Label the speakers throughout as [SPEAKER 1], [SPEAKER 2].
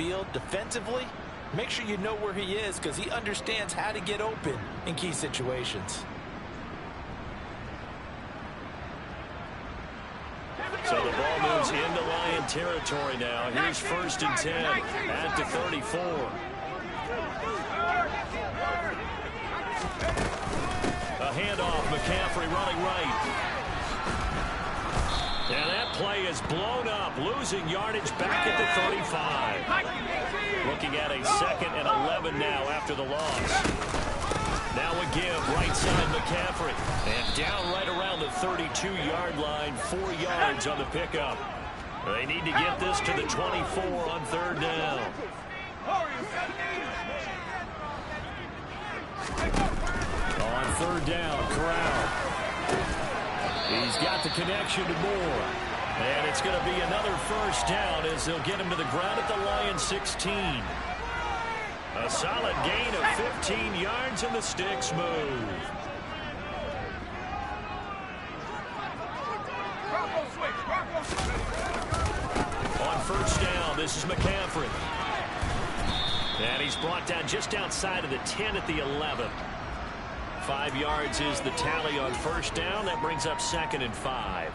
[SPEAKER 1] field defensively, make sure you know where he is because he understands how to get open in key situations.
[SPEAKER 2] So the ball moves into Lion territory now. Here's 1st and 10 at the 34. A handoff, McCaffrey running right. And that play is blown up, losing yardage back at the 35. Looking at a 2nd and 11 now after the loss. Now a give, right side McCaffrey. And down right around the 32-yard line, 4 yards on the pickup. They need to get this to the 24 on 3rd down. On 3rd down, Corral. He's got the connection to Moore. And it's going to be another 1st down as they'll get him to the ground at the Lions 16. A solid gain of 15 yards and the sticks move. On 1st down, this is McCaffrey. And he's brought down just outside of the 10 at the 11. 5 yards is the tally on 1st down. That brings up 2nd and 5.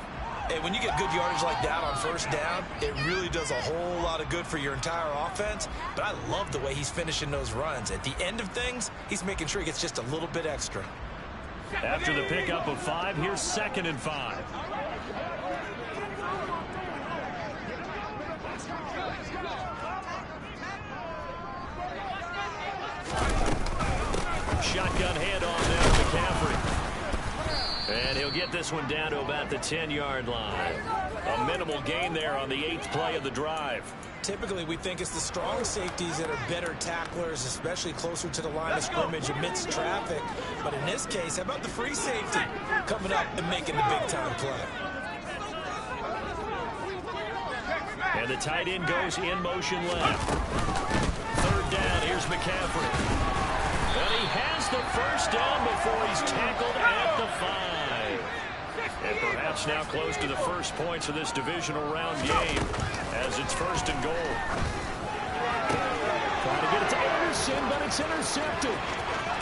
[SPEAKER 1] And when you get good yardage like that on 1st down, it really does a whole lot of good for your entire offense. But I love the way he's finishing those runs. At the end of things, he's making sure he gets just a little bit extra.
[SPEAKER 2] After the pickup of 5, here's 2nd and 5. Shotgun handoff now to McCaffrey. And he'll get this one down to about the 10-yard line. A minimal gain there on the 8th play of the drive.
[SPEAKER 1] Typically, we think it's the strong safeties that are better tacklers, especially closer to the line of scrimmage amidst traffic. But in this case, how about the free safety coming up and making the big-time play?
[SPEAKER 2] And the tight end goes in motion left. 3rd down, here's McCaffrey. And he has the 1st down before he's tackled at the 5. And perhaps now close to the first points of this divisional round game as it's 1st and goal. Trying to get it to Anderson, but it's intercepted.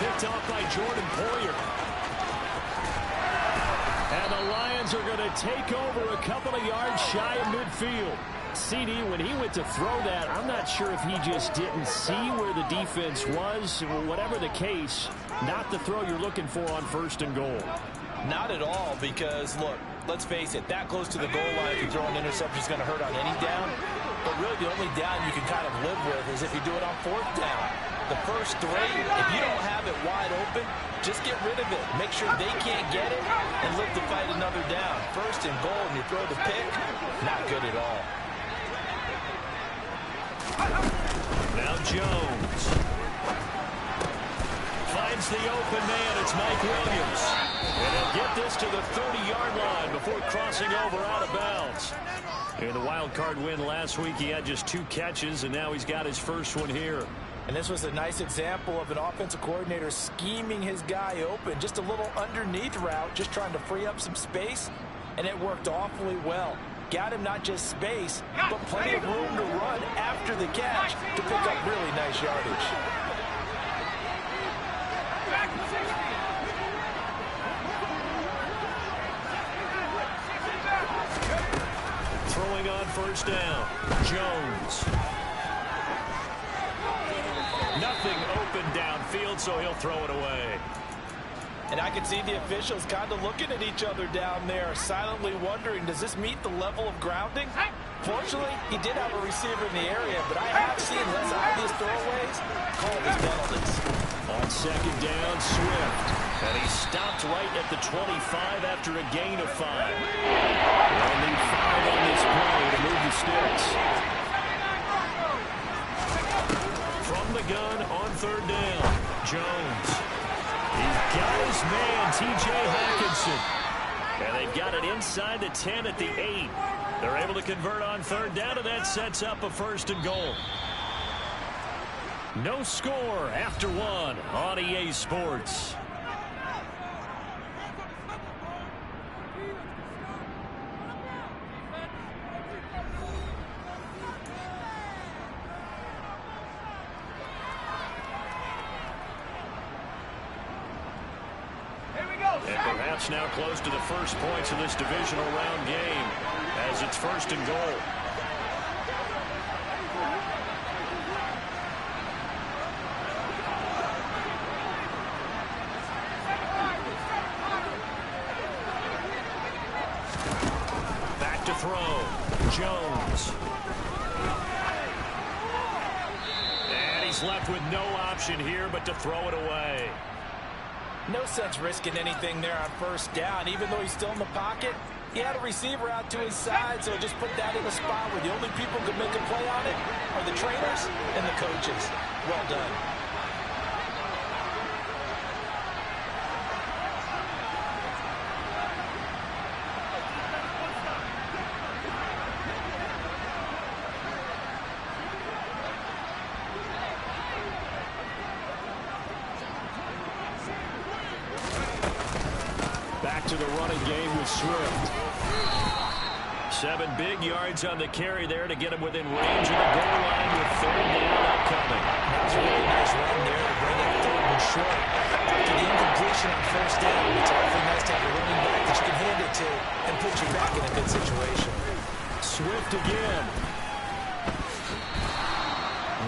[SPEAKER 2] Picked off by Jordan Poyer. And the Lions are going to take over a couple of yards shy of midfield. CD, when he went to throw that, I'm not sure if he just didn't see where the defense was. Whatever the case, not the throw you're looking for on 1st and goal.
[SPEAKER 1] Not at all, because, look, let's face it, that close to the goal line, if you throw an interception, is going to hurt on any down. But really, the only down you can kind of live with is if you do it on 4th down. The first 3, if you don't have it wide open, just get rid of it. Make sure they can't get it and live to fight another down. 1st and goal, and you throw the pick, not good at all.
[SPEAKER 2] Now Jones finds the open man. It's Mike Williams. And he'll get this to the 30-yard line before crossing over out of bounds. In the wild card win last week, he had just 2 catches, and now he's got his first one here.
[SPEAKER 1] And this was a nice example of an offensive coordinator scheming his guy open. Just a little underneath route, just trying to free up some space, and it worked awfully well. Got him not just space, but plenty of room to run after the catch to pick up really nice yardage.
[SPEAKER 2] Throwing on 1st down, Jones. Nothing open downfield, so he'll throw it away.
[SPEAKER 1] And I can see the officials kind of looking at each other down there, silently wondering, does this meet the level of grounding? Fortunately, he did have a receiver in the area, but I have seen less obvious throwaways call these penalties.
[SPEAKER 2] On 2nd down, Swift. And he stopped right at the 25 after a gain of 5. They'll need 5 on this play to move the sticks. From the gun on 3rd down, Jones. He's got his man, T.J. Hawkinson. And they've got it inside the 10 at the 8. They're able to convert on 3rd down, and that sets up a 1st and goal. No score after 1 on EA Sports. Perhaps now close to the first points of this divisional round game as it's 1st and goal. Back to throw. Jones. And he's left with no option here but to throw it away.
[SPEAKER 1] No sense risking anything there on 1st down. Even though he's still in the pocket, he had a receiver out to his side, so just put that in a spot where the only people who can make a play on it are the trainers and the coaches. Well done.
[SPEAKER 2] Back to the running game with Swift. 7 big yards on the carry there to get him within range of the goal line with 3rd down upcoming.
[SPEAKER 1] That was a really nice run there to bring up 3rd and short. After the incompletion on 1st down, it's awfully nice to have a running back that you can hand it to and put you back in a good situation.
[SPEAKER 2] Swift again.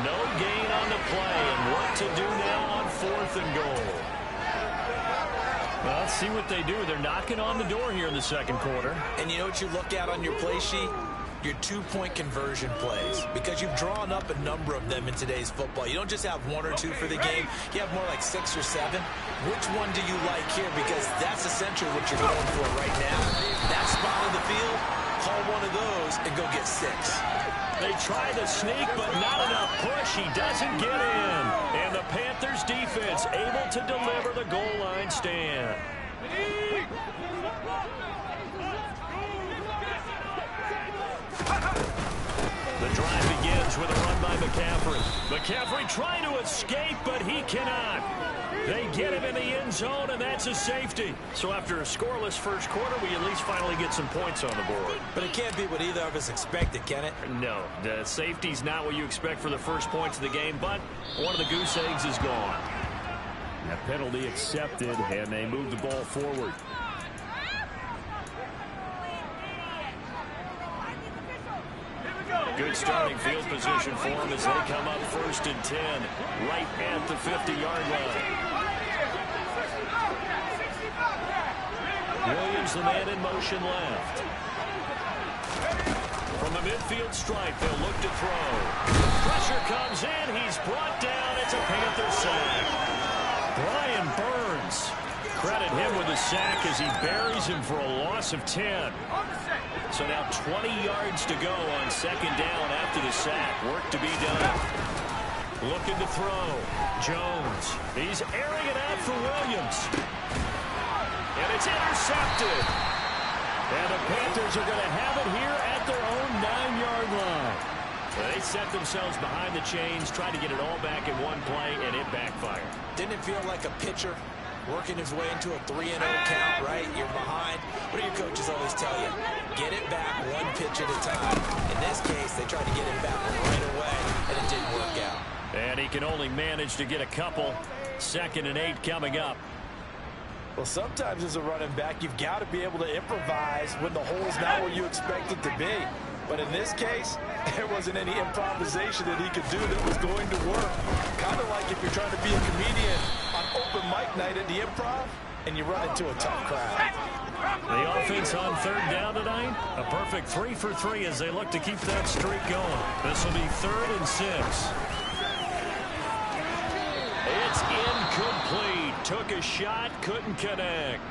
[SPEAKER 2] No gain on the play, and what to do now on 4th and goal. Well, let's see what they do. They're knocking on the door here in the 2nd quarter.
[SPEAKER 1] And you know what you look at on your play sheet? Your 2-point conversion plays. Because you've drawn up a number of them in today's football. You don't just have 1 or 2 for the game. You have more like 6 or 7. Which one do you like here? Because that's essentially what you're going for right now. That spot on the field, call one of those and go get 6.
[SPEAKER 2] They try to sneak, but not enough push. He doesn't get in. And the Panthers defense able to deliver the goal line stand. The drive begins with a run by McCaffrey. McCaffrey trying to escape, but he cannot. They get him in the end zone, and that's a safety. So after a scoreless 1st quarter, we at least finally get some points on the board.
[SPEAKER 1] But it can't be what either of us expected, can it?
[SPEAKER 2] No, the safety's not what you expect for the first points of the game, but one of the goose eggs is gone. A penalty accepted, and they move the ball forward. Good starting field position for them as they come up 1st and 10, right at the 50-yard line. Williams, the man in motion left. From the midfield stripe, they'll look to throw. Pressure comes in. He's brought down. It's a Panther sack. Brian Burns. Credit him with a sack as he buries him for a loss of 10. So now 20 yards to go on 2nd down after the sack. Work to be done. Looking to throw. Jones. He's airing it out for Williams. And it's intercepted. And the Panthers are going to have it here at their own 9-yard line. They set themselves behind the chains, trying to get it all back in one play, and it backfired.
[SPEAKER 1] Didn't it feel like a pitcher working his way into a 3-0 count, right? You're behind. What do your coaches always tell you? Get it back 1 pitch at a time. In this case, they tried to get it back right away, and it didn't work out.
[SPEAKER 2] And he can only manage to get a couple. 2nd and 8 coming up.
[SPEAKER 1] Well, sometimes as a running back, you've got to be able to improvise when the hole's not where you expect it to be. But in this case, there wasn't any improvisation that he could do that was going to work. Kind of like if you're trying to be a comedian on open mic night at the Improv and you run into a tough crowd.
[SPEAKER 2] The offense on 3rd down tonight, a perfect 3 for 3 as they look to keep that streak going. This will be 3rd and 6. It's incomplete. Took a shot, couldn't connect.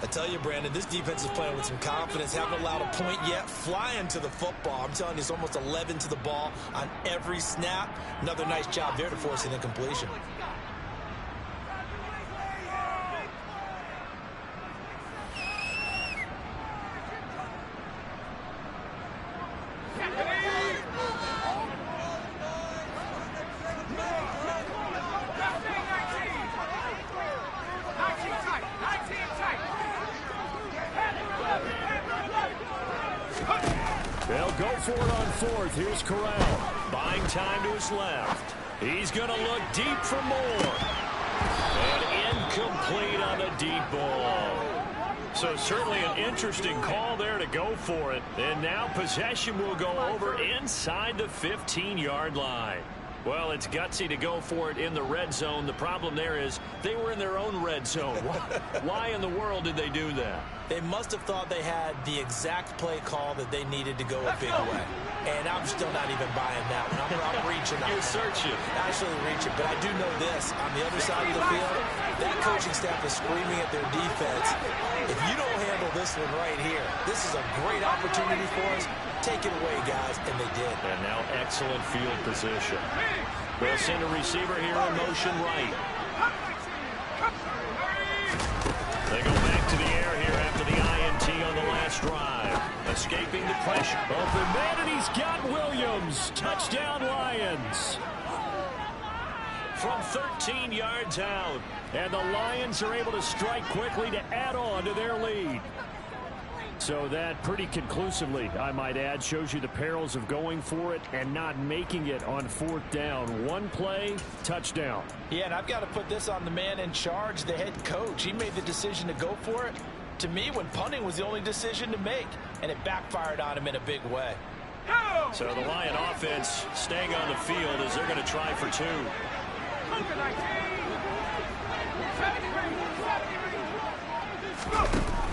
[SPEAKER 1] I tell you, Brandon, this defense is playing with some confidence. Haven't allowed a point yet. Flying to the football. I'm telling you, it's almost 11 to the ball on every snap. Another nice job there to force an incompletion.
[SPEAKER 2] They'll go for it on 4th. Here's Corral. Buying time to his left. He's going to look deep for more. And incomplete on the deep ball. So certainly an interesting call there to go for it. And now possession will go over inside the 15-yard line. Well, it's gutsy to go for it in the red zone. The problem there is they were in their own red zone. Why in the world did they do that?
[SPEAKER 1] They must have thought they had the exact play call that they needed to go a big way. And I'm still not even buying that one. I'm reaching.
[SPEAKER 2] You're searching.
[SPEAKER 1] Actually reaching. But I do know this. On the other side of the field, that coaching staff is screaming at their defense. If you don't handle this one right here, this is a great opportunity for us. Take it away, guys. And they did.
[SPEAKER 2] And now excellent field position. They'll send a receiver here in motion right. They go back to the air here after the INT on the last drive. Escaping the pressure. Open man, and he's got Williams. Touchdown, Lions. From 13 yards out. And the Lions are able to strike quickly to add on to their lead. So that pretty conclusively, I might add, shows you the perils of going for it and not making it on fourth down. One play, touchdown.
[SPEAKER 1] Yeah, and I've got to put this on the man in charge, the head coach. He made the decision to go for it. To me, when punting was the only decision to make, and it backfired on him in a big way.
[SPEAKER 2] So the Lion offense staying on the field as they're going to try for two.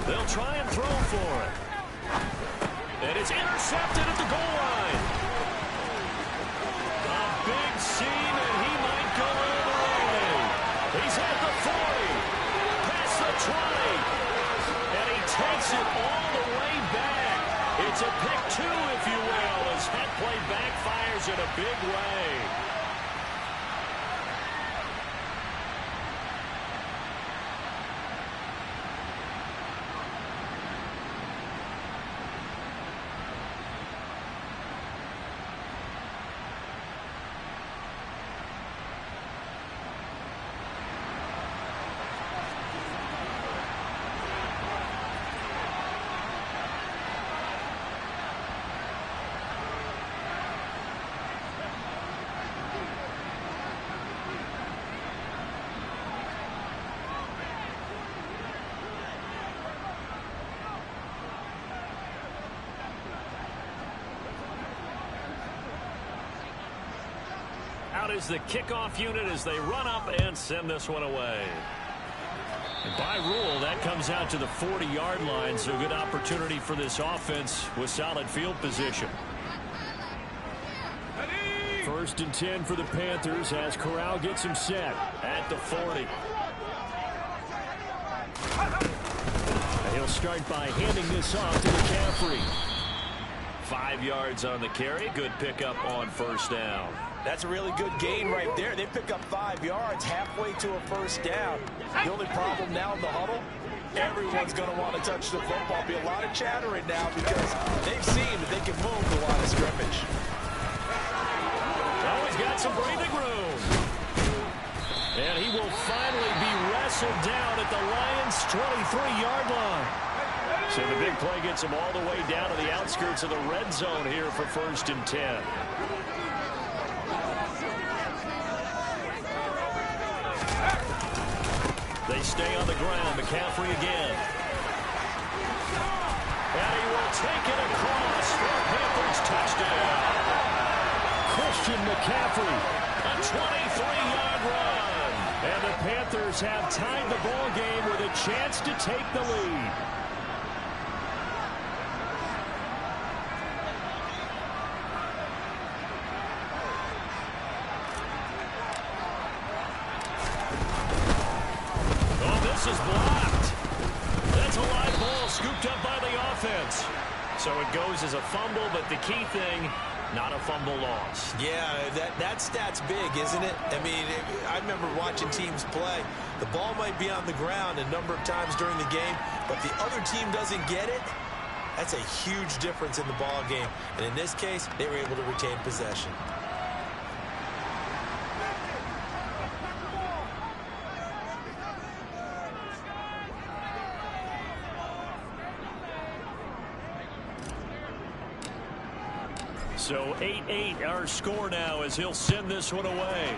[SPEAKER 2] They'll try and throw for it. And it's intercepted at the goal line. A big seam, and he might go all the way. He's at the 40. Past the 20. And he takes it all the way back. It's a pick two, if you will, as that play backfires in a big way. Out is the kickoff unit as they run up and send this one away. And by rule, that comes out to the 40-yard line, so good opportunity for this offense with solid field position. 1st and 10 for the Panthers as Corral gets him set at the 40. And he'll start by handing this off to McCaffrey. 5 yards on the carry. Good pickup on first down.
[SPEAKER 1] That's a really good gain right there. They pick up 5 yards halfway to a first down. The only problem now in the huddle, everyone's going to want to touch the football. Be a lot of chattering now because they've seen that they can move the line of scrimmage.
[SPEAKER 2] Oh, he's got some breathing room. And he will finally be wrestled down at the Lions' 23-yard line. So the big play gets him all the way down to the outskirts of the red zone here for 1st and 10. They stay on the ground. McCaffrey again. And he will take it across for a Panthers touchdown. Christian McCaffrey, a 23-yard run. And the Panthers have tied the ball game with a chance to take the lead. This is blocked. That's a live ball scooped up by the offense. So it goes as a fumble, but the key thing, not a fumble loss.
[SPEAKER 1] Yeah, that stat's big, isn't it? I mean, I remember watching teams play. The ball might be on the ground a number of times during the game, but the other team doesn't get it. That's a huge difference in the ball game. And in this case, they were able to retain possession.
[SPEAKER 2] So 8-8 our score now as he'll send this one away.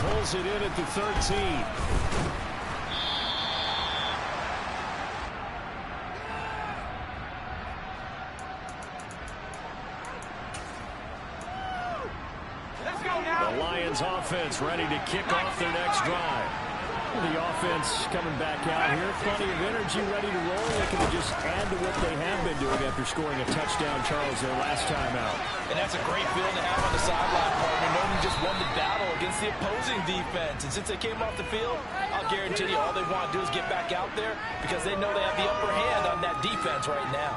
[SPEAKER 2] pulls it in at the 13. The Lions offense ready to kick off their next drive. The offense coming back out here. Plenty of energy, ready to roll. Looking to just add to what they have been doing after scoring a touchdown, Charles, their last time out.
[SPEAKER 1] And that's a great feeling to have on the sideline, partner, knowing you just won the battle against the opposing defense. And since they came off the field, I'll guarantee you all they want to do is get back out there because they know they have the upper hand on that defense right now.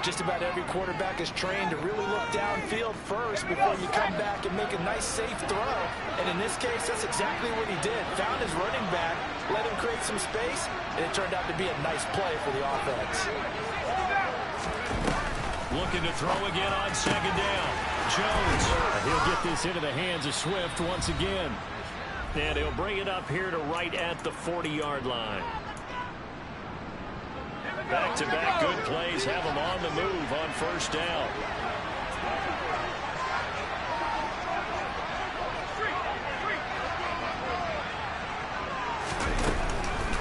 [SPEAKER 1] Just about every quarterback is trained to really look downfield first before you come back and make a nice, safe throw. And in this case, that's exactly what he did. Found his running back, let him create some space, and it turned out to be a nice play for the offense.
[SPEAKER 2] Looking to throw again on second down. Jones. He'll get this into the hands of Swift once again. And he'll bring it up here to right at the 40-yard line. Back-to-back good plays have him on the move on first down.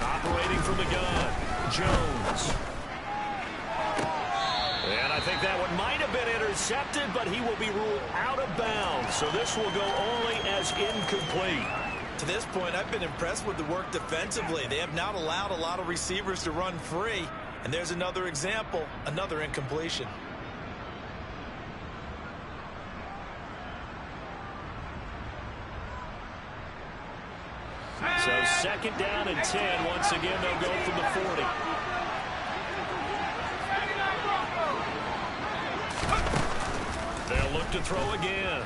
[SPEAKER 2] Operating from the gun, Jones. And I think that one might have been intercepted, but he will be ruled out of bounds. So this will go only as incomplete.
[SPEAKER 1] To this point, I've been impressed with the work defensively. They have not allowed a lot of receivers to run free. And there's another example, another incompletion.
[SPEAKER 2] So second down and 10. Once again, they'll go from the 40. They'll look to throw again.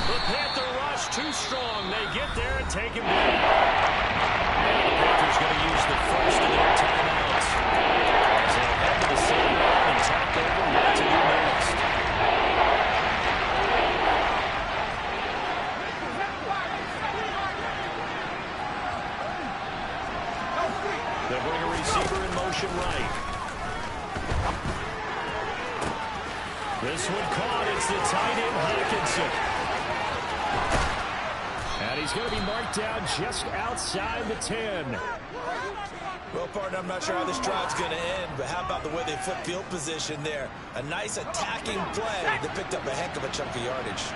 [SPEAKER 2] The Panther rush too strong. They get there and take him down. And the Panthers going to use the first of their timeouts. As they'll head to the sideline and talk over what to do next. They'll bring a receiver in motion right. This one caught. It's the tight end, Hawkinson. And he's going to be marked down just outside the 10.
[SPEAKER 1] Well, partner, I'm not sure how this drive's going to end, but how about the way they flip field position there? A nice attacking play that picked up a heck of a chunk of yardage.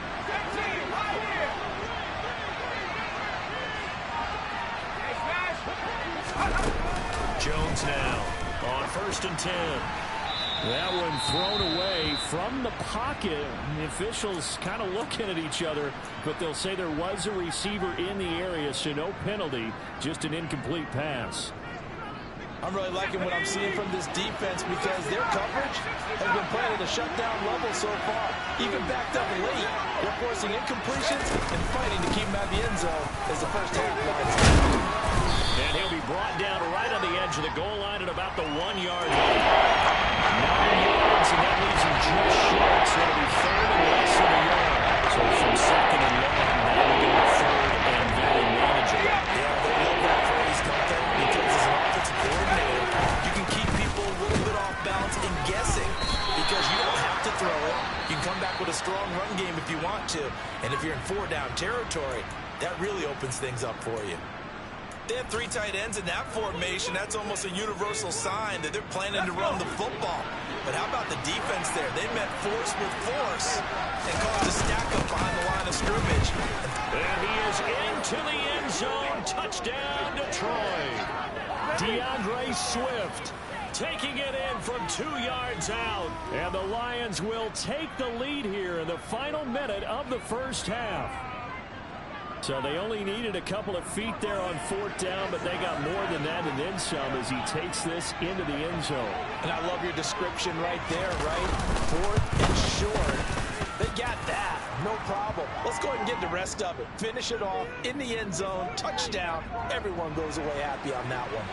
[SPEAKER 2] Jones now on first and 10. That one thrown away from the pocket. The officials kind of looking at each other, but they'll say there was a receiver in the area, so no penalty, just an incomplete pass.
[SPEAKER 1] I'm really liking what I'm seeing from this defense because their coverage has been playing at a shutdown level so far. Even backed up late, they're forcing incompletions and fighting to keep them out of the end zone as the first half winds down.
[SPEAKER 2] And he'll be brought down right on the edge of the goal line at about the 1-yard line. 9 yards, and that leaves him just short, so it'll be third and less than a yard. So from second and long, now we go to third and very manageable.
[SPEAKER 1] Yeah, they love that phrase, don't they? Because as an offensive coordinator, you can keep people a little bit off balance and guessing because you don't have to throw it. You can come back with a strong run game if you want to. And if you're in 4-down territory, that really opens things up for you. They have 3 tight ends in that formation. That's almost a universal sign that they're planning to run the football. But how about the defense there? They met force with force and caused a stack up behind the line of scrimmage.
[SPEAKER 2] And he is into the end zone. Touchdown, Detroit. DeAndre Swift taking it in from 2 yards out. And the Lions will take the lead here in the final minute of the first half. So they only needed a couple of feet there on 4th down, but they got more than that and then some as he takes this into the end zone.
[SPEAKER 1] And I love your description right there, right? 4th and short. They got that. No problem. Let's go ahead and get the rest of it. Finish it off in the end zone. Touchdown. Everyone goes away happy on that one.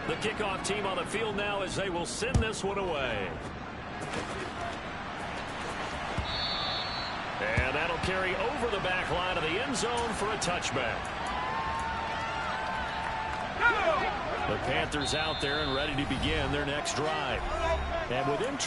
[SPEAKER 2] The kickoff team on the field now as they will send this one away. And that'll carry over the back line of the end zone for a touchback. The Panthers out there and ready to begin their next drive. And with him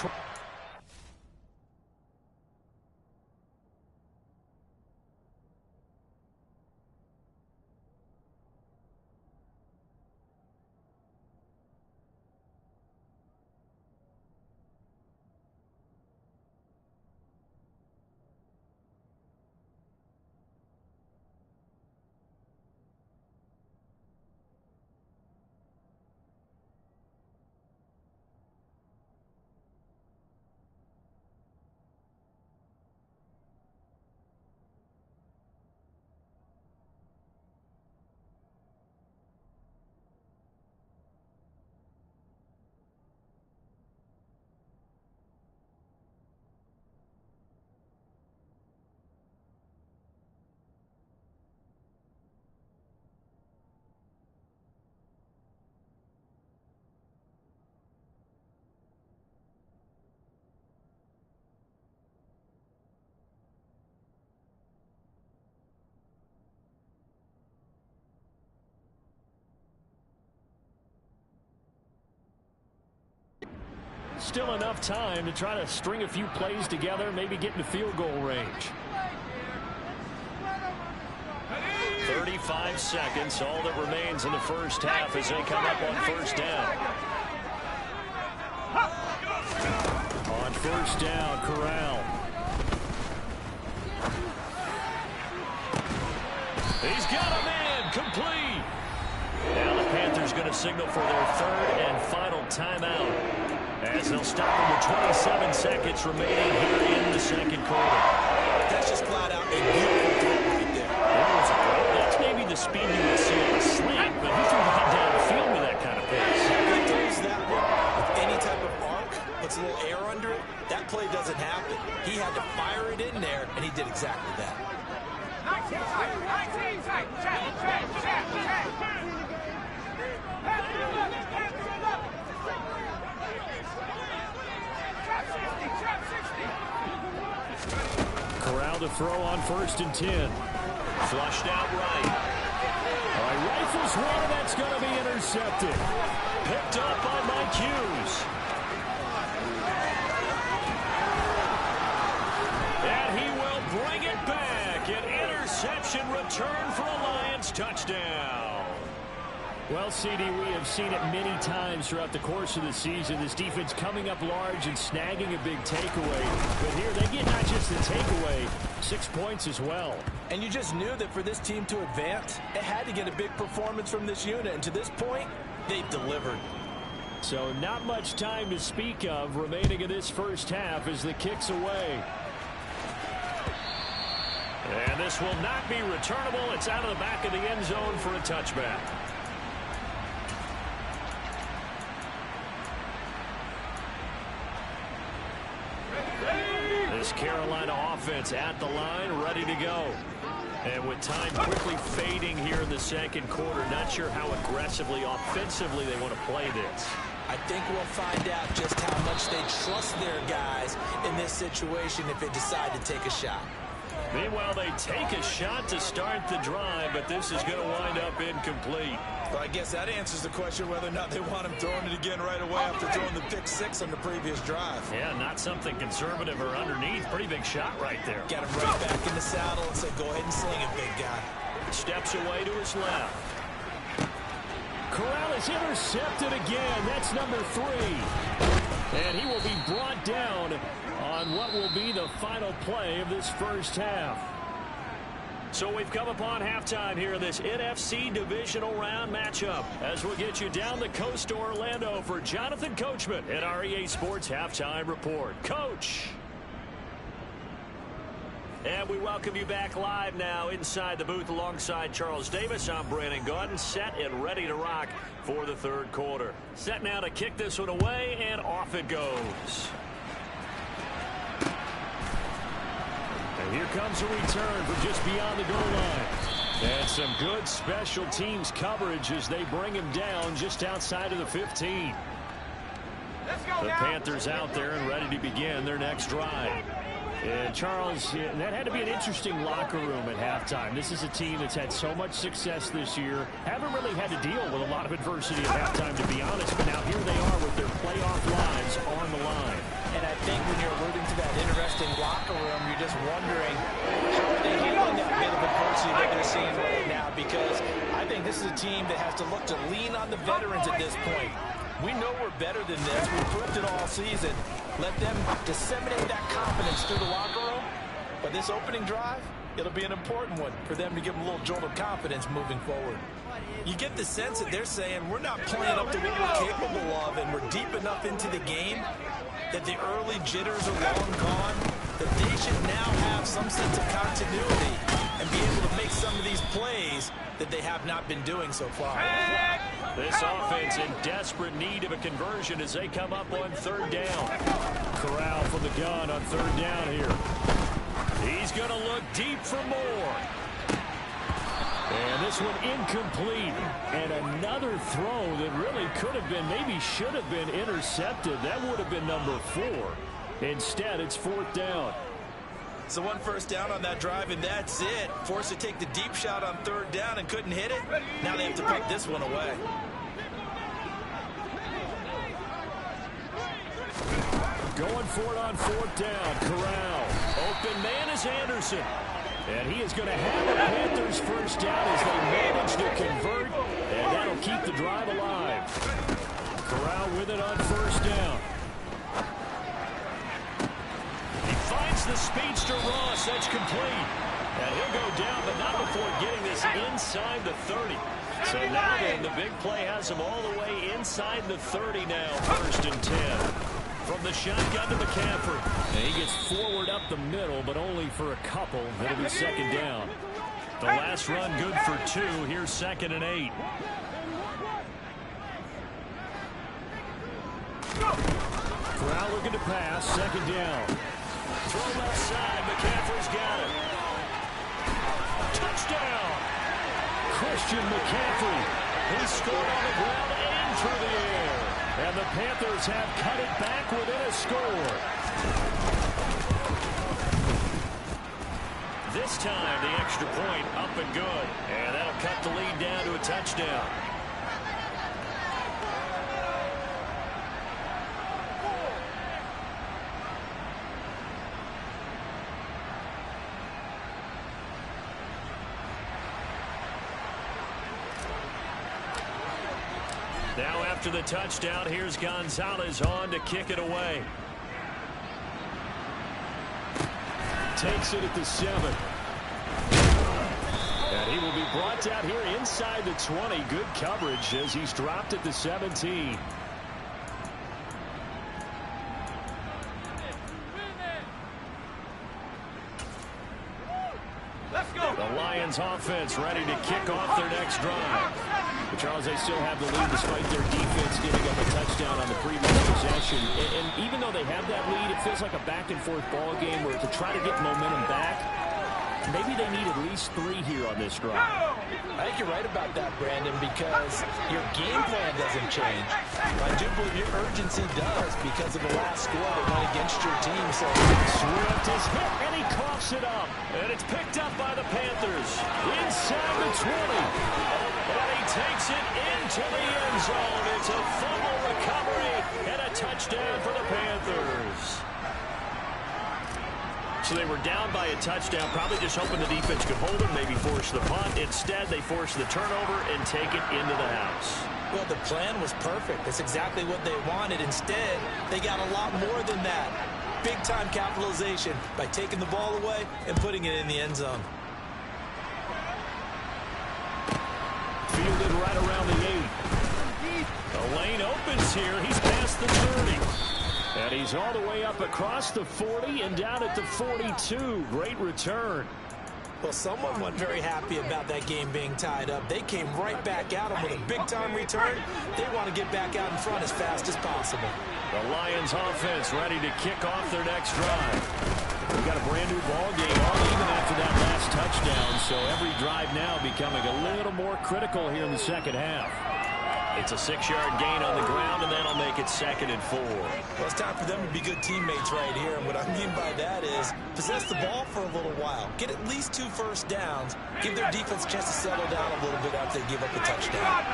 [SPEAKER 2] still enough time to try to string a few plays together, maybe get into field goal range. 35 seconds, all that remains in the first half as they come up on first down. On first down, Corral. He's got a man, complete. Now the Panthers going to signal for their third and final timeout, as they'll stop him with 27 seconds remaining here in the second quarter.
[SPEAKER 1] That's just flat out a beautiful throw right there.
[SPEAKER 2] That's maybe the speed you would see on a slant, but he threw that down the field with that kind of pace.
[SPEAKER 1] He throws that one with any type of arc, puts a little air under it. That play doesn't happen. He had to fire it in there, and he did exactly that.
[SPEAKER 2] Corral to throw on first and 10. Flushed out right. All right, rifles one, that's going to be intercepted. Picked up by Mike Hughes. And he will bring it back. An interception return for a Lions touchdown. Well, CD, we have seen it many times throughout the course of the season. This defense coming up large and snagging a big takeaway. But here they get not just the takeaway, 6 points as well.
[SPEAKER 1] And you just knew that for this team to advance, it had to get a big performance from this unit. And to this point, they've delivered.
[SPEAKER 2] So not much time to speak of remaining in this first half as the kick's away. And this will not be returnable. It's out of the back of the end zone for a touchback. This Carolina offense at the line, ready to go. And with time quickly fading here in the second quarter, not sure how aggressively, offensively they want to play this.
[SPEAKER 1] I think we'll find out just how much they trust their guys in this situation if they decide to take a shot.
[SPEAKER 2] Meanwhile, they take a shot to start the drive, but this is going to wind up incomplete.
[SPEAKER 1] Well, I guess that answers the question whether or not they want him throwing it again right away after throwing the pick six on the previous drive.
[SPEAKER 2] Yeah, not something conservative or underneath. Pretty big shot right there.
[SPEAKER 1] Got him right back in the saddle and said, go ahead and sling it, big guy.
[SPEAKER 2] Steps away to his left. Corral is intercepted again. That's number 3. And he will be brought down on what will be the final play of this first half. So we've come upon halftime here in this NFC divisional round matchup as we'll get you down the coast to Orlando for Jonathan Coachman at our EA Sports Halftime Report. Coach! And we welcome you back live now inside the booth alongside Charles Davis. I'm Brandon Gaudin, set and ready to rock for the third quarter. Set now to kick this one away, and off it goes. And here comes a return from just beyond the goal line. And some good special teams coverage as they bring him down just outside of the 15. The Panthers out there and ready to begin their next drive. And Charles, that had to be an interesting locker room at halftime. This is a team that's had so much success this year. Haven't really had to deal with a lot of adversity at halftime, to be honest. But now here they are with their playoff lives on the line.
[SPEAKER 1] And I think when you're alluding to that interesting locker room, you're just wondering how are they handling that bit of adversity that they're seeing right now. Because I think this is a team that has to look to lean on the veterans at this point. We know we're better than this. We've proved it all season. Let them disseminate that confidence through the locker room. But this opening drive, it'll be an important one for them to give them a little jolt of confidence moving forward. You get the sense that they're saying we're not playing up to what we're capable of, and we're deep enough into the game that the early jitters are long gone, that they should now have some sense of continuity and be able to make some of these plays that they have not been doing so far.
[SPEAKER 2] This offense in desperate need of a conversion as they come up on third down. Corral from the gun on third down here. He's going to look deep for more. And this one incomplete. And another throw that really could have been, maybe should have been intercepted. That would have been number 4. Instead, it's fourth down.
[SPEAKER 1] So one first down on that drive, and that's it. Forced to take the deep shot on third down and couldn't hit it. Now they have to put this one away.
[SPEAKER 2] Going for it on fourth down. Corral. Open man is Anderson. And he is going to have the Panthers first down as they manage to convert. And that'll keep the drive alive. Corral with it on first down. Finds the speedster Ross. That's complete. And he'll go down, but not before getting this inside the 30. So now then, the big play has him all the way inside the 30 now. First and 10. From the shotgun to McCaffrey. And he gets forward up the middle, but only for a couple. It'll be second down. The last run good for 2. Here's second and 8. Corral looking to pass. Second down. Throw left side. McCaffrey's got it. Touchdown. Christian McCaffrey. He scored on the ground and through the air. And the Panthers have cut it back within a score. This time, the extra point up and good. And that'll cut the lead down to a touchdown. Now after the touchdown, here's Gonzalez on to kick it away. Takes it at the 7. And he will be brought down here inside the 20. Good coverage as he's dropped at the 17.
[SPEAKER 3] Let's go.
[SPEAKER 2] The Lions offense ready to kick off their next drive. But Charles, they still have the lead despite their defense giving up a touchdown on the previous possession. And even though they have that lead, it feels like a back-and-forth ball game where to try to get momentum back, maybe they need at least 3 here on this drive.
[SPEAKER 1] I think you're right about that, Brandon, because your game plan doesn't change. I do believe your urgency does because of the last score that went against your team. So
[SPEAKER 2] Swift is hit, and he coughs it up. And it's picked up by the Panthers inside the 20. And he takes it into the end zone. It's a fumble recovery and a touchdown for the Panthers. So they were down by a touchdown, probably just hoping the defense could hold them, maybe force the punt. Instead, they force the turnover and take it into the house.
[SPEAKER 1] Well, the plan was perfect. That's exactly what they wanted. Instead, they got a lot more than that. Big-time capitalization by taking the ball away and putting it in the end zone.
[SPEAKER 2] Fielded right around the 8. The lane opens here. He's past the 30. And he's all the way up across the 40 and down at the 42. Great return.
[SPEAKER 1] Well, someone wasn't very happy about that game being tied up. They came right back at him with a big-time return. They want to get back out in front as fast as possible.
[SPEAKER 2] The Lions offense ready to kick off their next drive. We've got a brand new ball game all even after that last touchdown. So every drive now becoming a little more critical here in the second half. It's a 6-yard gain on the ground, and that'll make it 2nd and 4.
[SPEAKER 1] Well, it's time for them to be good teammates right here. And what I mean by that is possess the ball for a little while. Get at least 2 first downs. Give their defense a chance to settle down a little bit after they give up a touchdown.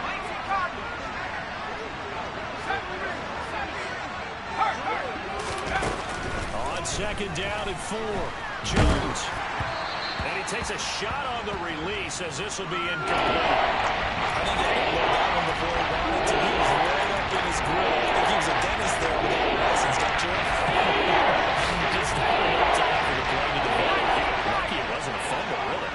[SPEAKER 2] On 2nd down and 4, Jones. And he takes a shot on the release as this will be incomplete.
[SPEAKER 1] I think he had to blow that one before he wanted to. He was right up in his grill. I think he was a dentist there with that license, don't you?
[SPEAKER 2] Just had enough time for the play to develop. Lucky it wasn't a fumble, really.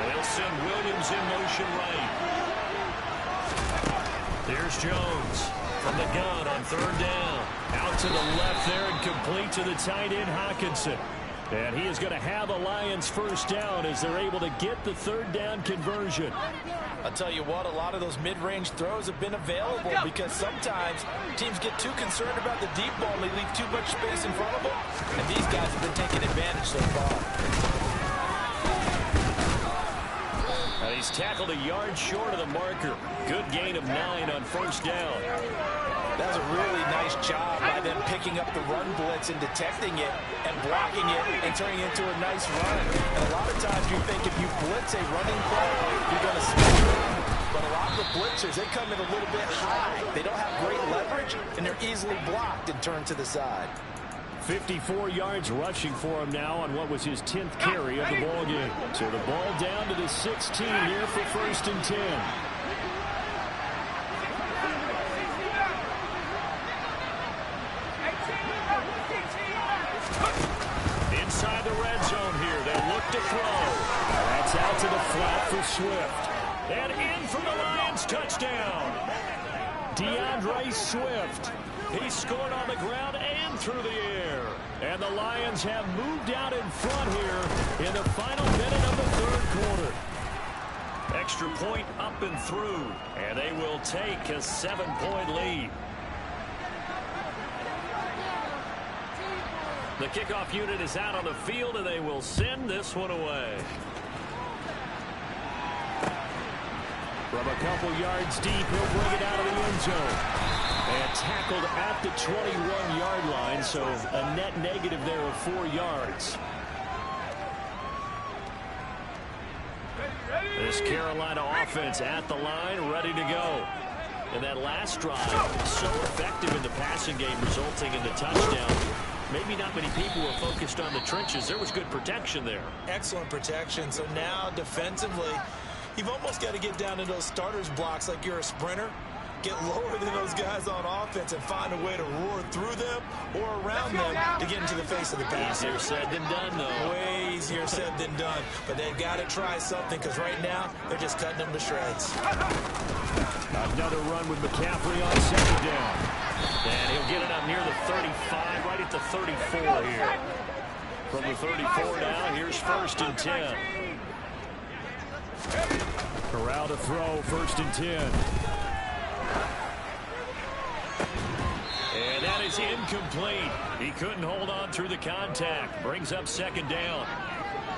[SPEAKER 2] They'll send Williams in motion right. There's Jones from the gun on 3rd down. Out to the left there and complete to the tight end, Hawkinson. And he is going to have a Lions first down as they're able to get the 3rd down conversion.
[SPEAKER 1] I'll tell you what, a lot of those mid-range throws have been available because sometimes teams get too concerned about the deep ball and they leave too much space in front of them. And these guys have been taking advantage so far.
[SPEAKER 2] And he's tackled a yard short of the marker. Good gain of 9 on 1st down.
[SPEAKER 1] That was a really nice job by them picking up the run blitz and detecting it and blocking it and turning it into a nice run. And a lot of times you think if you blitz a running play, you're going to smash it. But a lot of the blitzers, they come in a little bit high. They don't have great leverage, and they're easily blocked and turned to the side.
[SPEAKER 2] 54 yards rushing for him now on what was his 10th carry of the ball game. So the ball down to the 16 here for 1st and 10. Inside the red zone here. They'll look to throw. That's out to the flat for Swift. And in for the Lions touchdown. DeAndre Swift. He scored on the ground and through the air. And the Lions have moved out in front here in the final minute of the 3rd quarter. Extra point up and through. And they will take a 7-point lead. The kickoff unit is out on the field, and they will send this one away. From a couple yards deep, he'll bring it out of the end zone. And tackled at the 21-yard line, so a net negative there of 4 yards. This Carolina offense at the line, ready to go. And that last drive, so effective in the passing game, resulting in the touchdown. Maybe not many people were focused on the trenches. There was good protection there.
[SPEAKER 1] Excellent protection. So now defensively, you've almost got to get down to those starters blocks like you're a sprinter. Get lower than those guys on offense and find a way to roar through them or around them to get into the face of the pass.
[SPEAKER 2] Easier said than done, though.
[SPEAKER 1] Way easier said than done. But they've got to try something because right now they're just cutting them to shreds.
[SPEAKER 2] Another run with McCaffrey on 2nd down. And he'll get it up near the 35, right at the 34 here. From the 34 now, here's 1st and 10. Corral to throw, 1st and 10. And that is incomplete. He couldn't hold on through the contact. Brings up 2nd down.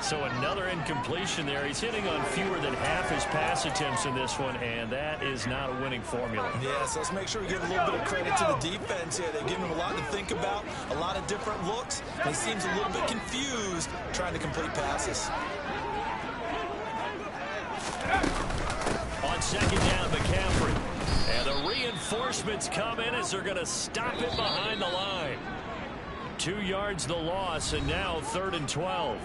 [SPEAKER 2] So another incompletion there. He's hitting on fewer than half his pass attempts in this one, and that is not a winning formula.
[SPEAKER 1] Yeah, so let's make sure we give a little bit of credit to the defense here. They've given him a lot to think about, a lot of different looks, and he seems a little bit confused trying to complete passes.
[SPEAKER 2] On 2nd down, McCaffrey. And the reinforcements come in as they're going to stop it behind the line. 2 yards the loss, and now 3rd and 12.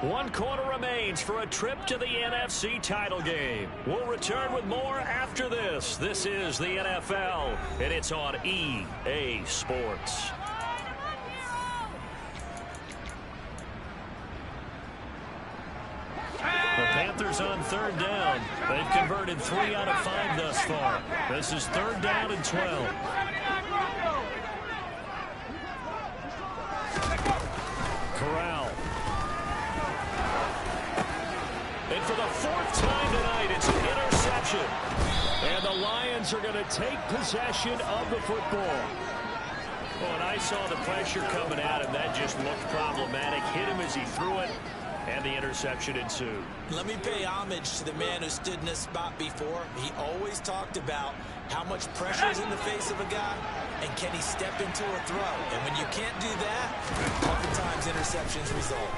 [SPEAKER 2] 1 quarter remains for a trip to the NFC title game. We'll return with more after this. This is the NFL, and it's on EA Sports. The Panthers on 3rd down. They've converted 3 out of 5 thus far. This is 3rd down and 12. Corral. And for the 4th time tonight, it's an interception. And the Lions are going to take possession of the football. Well, and I saw the pressure coming at him. That just looked problematic. Hit him as he threw it. And the interception ensued.
[SPEAKER 1] Let me pay homage to the man who stood in this spot before. He always talked about how much pressure is in the face of a guy, and can he step into a throw. And when you can't do that, oftentimes interceptions result.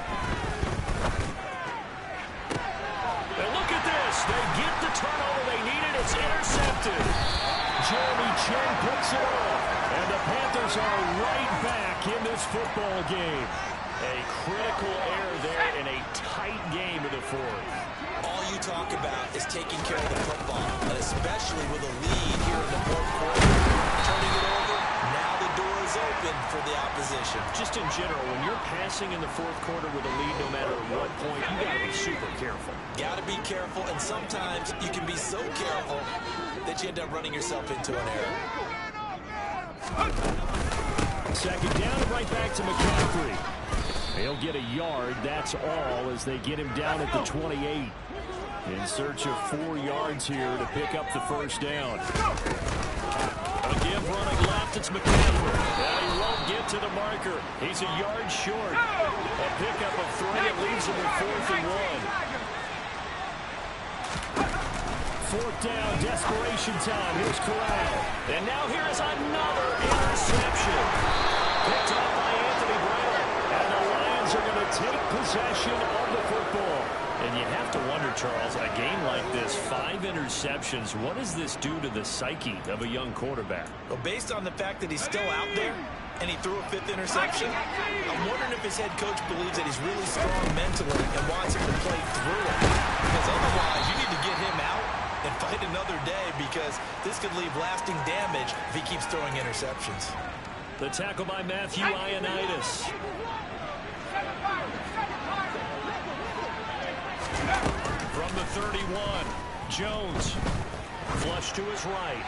[SPEAKER 2] And look at this. They get the turnover they needed. It's intercepted. Jeremy Chin puts it off. And the Panthers are right back in this football game. A critical error there in a tight game in the fourth.
[SPEAKER 1] All you talk about is taking care of the football, and especially with a lead here in the fourth quarter. Turning it over, now the door is open for the opposition.
[SPEAKER 2] Just in general, when you're passing in the fourth quarter with a lead, no matter at what point, you got to be super careful.
[SPEAKER 1] Got to be careful, and sometimes you can be so careful that you end up running yourself into an error.
[SPEAKER 2] Second down and right back to McCaffrey. He'll get a yard, that's all, as they get him down at the 28. In search of 4 yards here to pick up the first down. A give running left, it's McCaffrey. Well, he won't get to the marker. He's a yard short. A pickup of 3, it leaves him with 4th and 1. Fourth down, desperation time. Here's Corral. And now here is another interception. Picked up by Anthony Brown. And the Lions are going to take possession of the football. And you have to wonder, Charles, a game like this, 5 interceptions, what does this do to the psyche of a young quarterback?
[SPEAKER 1] Well, based on the fact that he's still out there and he threw a 5th interception, I'm wondering if his head coach believes that he's really strong mentally and wants him to play through it. Because otherwise, you need to get him out and fight another day, because this could leave lasting damage if he keeps throwing interceptions.
[SPEAKER 2] The tackle by Matthew Ioannidis. From the 31, Jones. Flush to his right.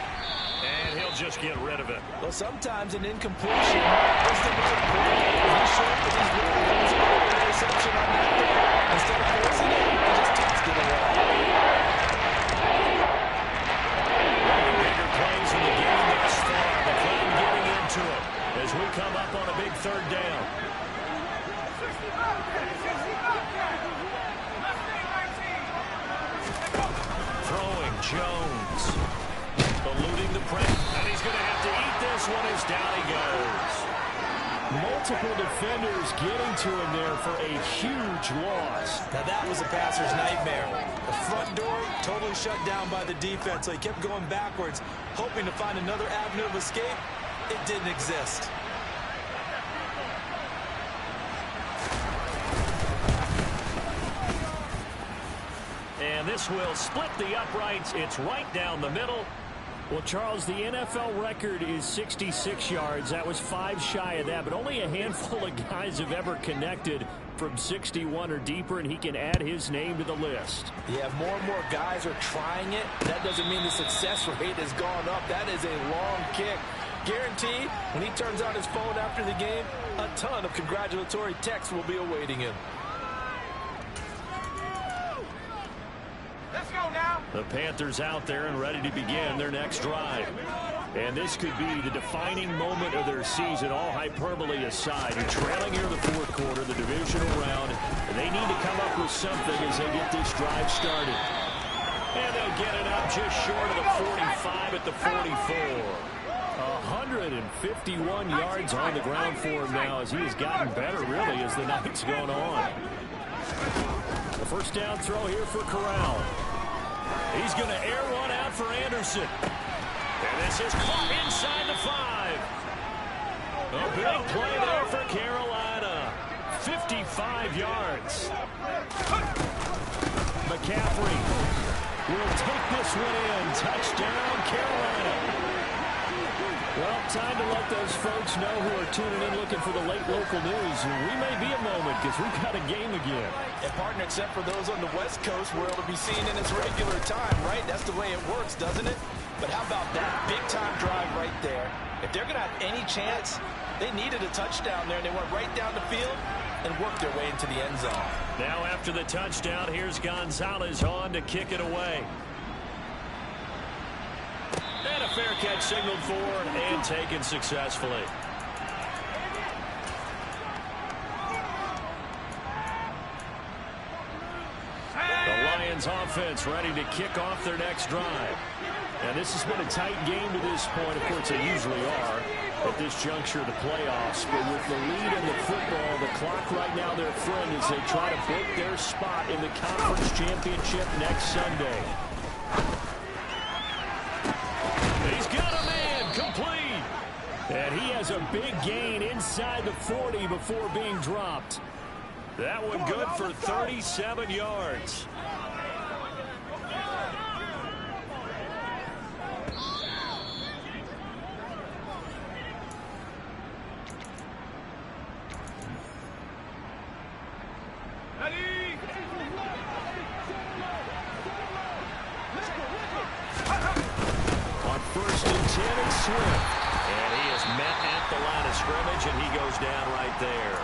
[SPEAKER 2] And he'll just get rid of it.
[SPEAKER 1] Well, sometimes an incompletion is the right play. He showed that he's really considered an interception on that play. Instead of forcing it, he just tossed it away.
[SPEAKER 2] Bigger plays in the game thus far. McClain getting into it as we come up on a big 3rd down. Throwing Jones. Eluding the press. And he's going to have to eat this one as down he goes. Multiple defenders getting to him there for a huge loss.
[SPEAKER 1] Now that was a passer's nightmare. The front door totally shut down by the defense, so he kept going backwards, hoping to find another avenue of escape. It didn't exist.
[SPEAKER 2] And this will split the uprights. It's right down the middle. Well, Charles, the NFL record is 66 yards. That was 5 shy of that, but only a handful of guys have ever connected from 61 or deeper, and he can add his name to the list.
[SPEAKER 1] Yeah, more and more guys are trying it. That doesn't mean the success rate has gone up. That is a long kick. Guaranteed, when he turns on his phone after the game, a ton of congratulatory texts will be awaiting him.
[SPEAKER 3] Let's go now.
[SPEAKER 2] The Panthers out there and ready to begin their next drive. And this could be the defining moment of their season, all hyperbole aside. They're trailing here in the fourth quarter, the divisional round. And they need to come up with something as they get this drive started. And they'll get it up just short of the 45 at the 44. 151 yards on the ground for him now as he has gotten better, really, as the night's gone on. The first down throw here for Corral. He's going to air one out for Anderson. And this is caught inside the 5. A big play there for Carolina. 55 yards. McCaffrey will take this one in. Touchdown, Carolina. Well, time to let those folks know who are tuning in looking for the late local news. We may be a moment because we've got a game again.
[SPEAKER 1] And partner, except for those on the West Coast, where it'll be seen in its regular time, right? That's the way it works, doesn't it? But how about that big-time drive right there? If they're going to have any chance, they needed a touchdown there, and they went right down the field and worked their way into the end zone.
[SPEAKER 2] Now after the touchdown, here's Gonzalez on to kick it away. And a fair catch signaled for and taken successfully. Lions offense ready to kick off their next drive. And this has been a tight game to this point. Of course, they usually are at this juncture of the playoffs. But with the lead in the football, the clock right now their friend as they try to break their spot in the conference championship next Sunday. He's got a man complete. And he has a big gain inside the 40 before being dropped. That one good for 37 yards. On 1st and 10, it's Swift. And he is met at the line of scrimmage, and he goes down right there.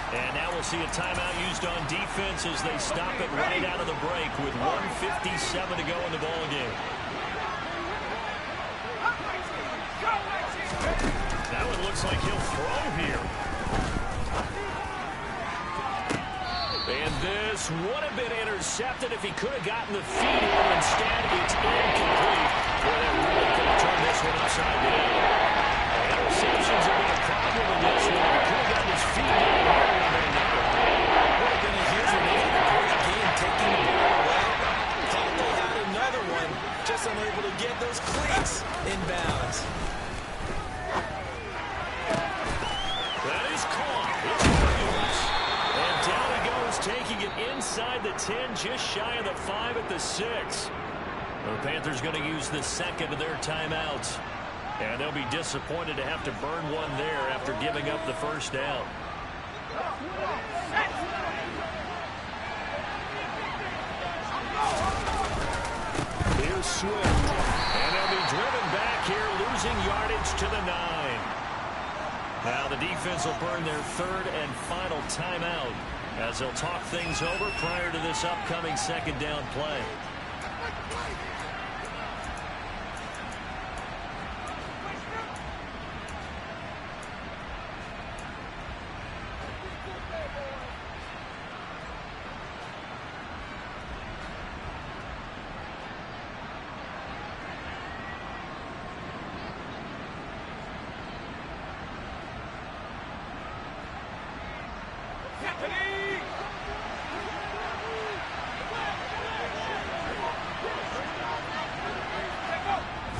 [SPEAKER 2] And now we'll see a timeout used on defense as they stop it right out of the break with 1:57 to go in the ballgame. That one looks like he'll throw here. And this would have been intercepted if he could have gotten the feet in. Instead, it's incomplete. Boy, that really could have turned this one upside down. Interceptions have been a problem in this one. If he could have gotten his feet in, it would have been another.
[SPEAKER 1] Would have been a huge one. They had a great game taking the ball away. Thought they had another one, just unable to get those cleats in bounds.
[SPEAKER 2] That is caught. It's Williams. And down he goes, taking it inside the 10, just shy of the 5 at the 6. The Panthers going to use the second of their timeouts. And they'll be disappointed to have to burn one there after giving up the first down. Here's Swift. And they'll be driven back here, losing yardage to the 9. Now the defense will burn their third and final timeout as they'll talk things over prior to this upcoming second down play.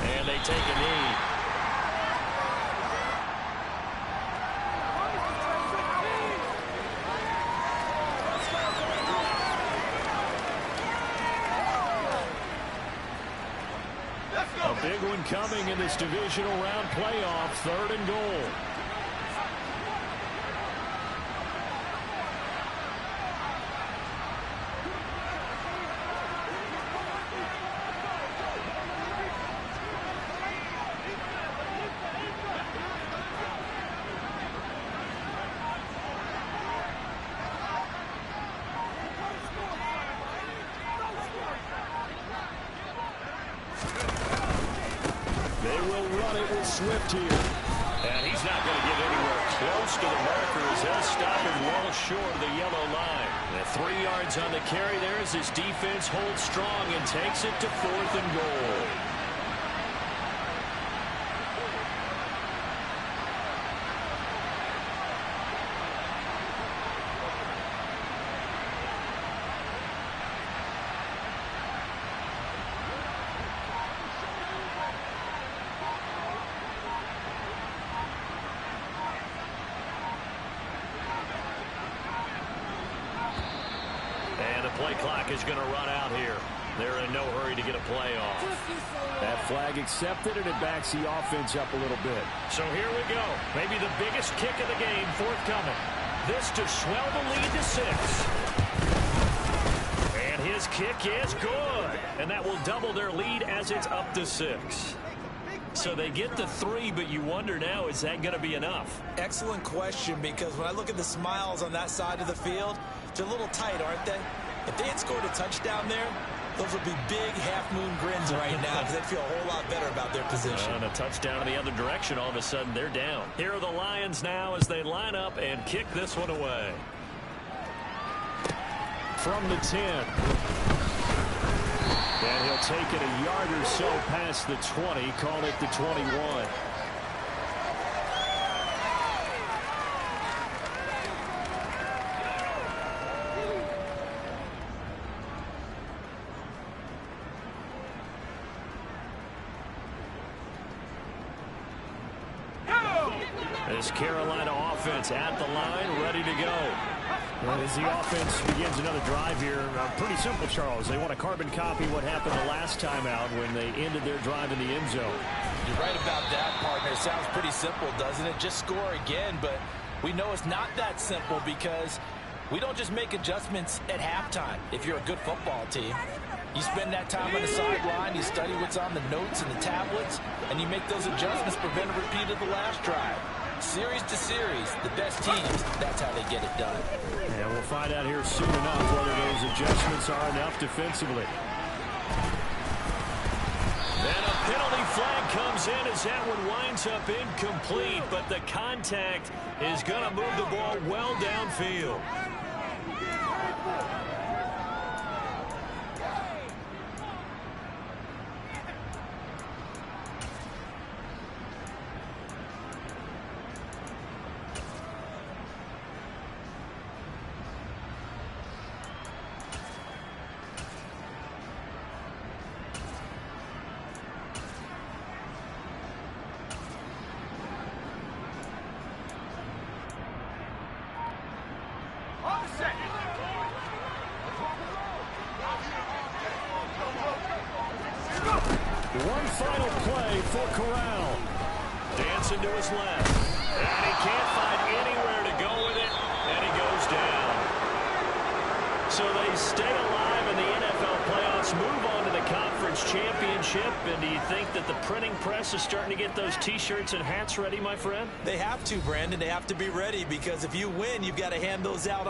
[SPEAKER 2] And they take a knee. A big one coming in this divisional round playoff, 3rd and goal. Swift here. And he's not going to get anywhere close to the marker as they'll stop him well short of the yellow line. And 3 yards on the carry there as his defense holds strong and takes it to 4th and goal. Play clock is going to run out here. They're in no hurry to get a play off. That flag accepted, and it backs the offense up a little bit. So here we go. Maybe the biggest kick of the game forthcoming. This to swell the lead to 6. And his kick is good. And that will double their lead as it's up to 6. So they get the 3, but you wonder now, is that going to be enough?
[SPEAKER 1] Excellent question, because when I look at the smiles on that side of the field, they're a little tight, aren't they? If they had scored a touchdown there, those would be big half-moon grins right now because they'd feel a whole lot better about their position.
[SPEAKER 2] And a touchdown in the other direction, all of a sudden they're down. Here are the Lions now as they line up and kick this one away. From the 10. take it a yard or so past the 20, called it the 21. This Carolina offense at the line, ready to go. And as the offense begins another drive here, pretty simple, Charles. They want to carbon copy what happened the last time out when they ended their drive in the end zone.
[SPEAKER 1] You're right about that, partner. It sounds pretty simple, doesn't it? Just score again, but we know it's not that simple because we don't just make adjustments at halftime if you're a good football team. You spend that time on the sideline, you study what's on the notes and the tablets, and you make those adjustments, prevent a repeat of the last drive. Series to series, the best teams, that's how they get it done.
[SPEAKER 2] And we'll find out here soon enough whether those adjustments are enough defensively. And a penalty flag comes in as that one winds up incomplete, but the contact is going to move the ball well downfield. One final play for Corral. Dancing to his left. And he can't find anywhere to go with it. And he goes down. So they stay alive in the NFL playoffs, move on to the conference championship. And do you think that the printing press is starting to get those T-shirts and hats ready, my friend?
[SPEAKER 3] They have to, Brandon. They have to be ready because if you win, you've got to hand those out on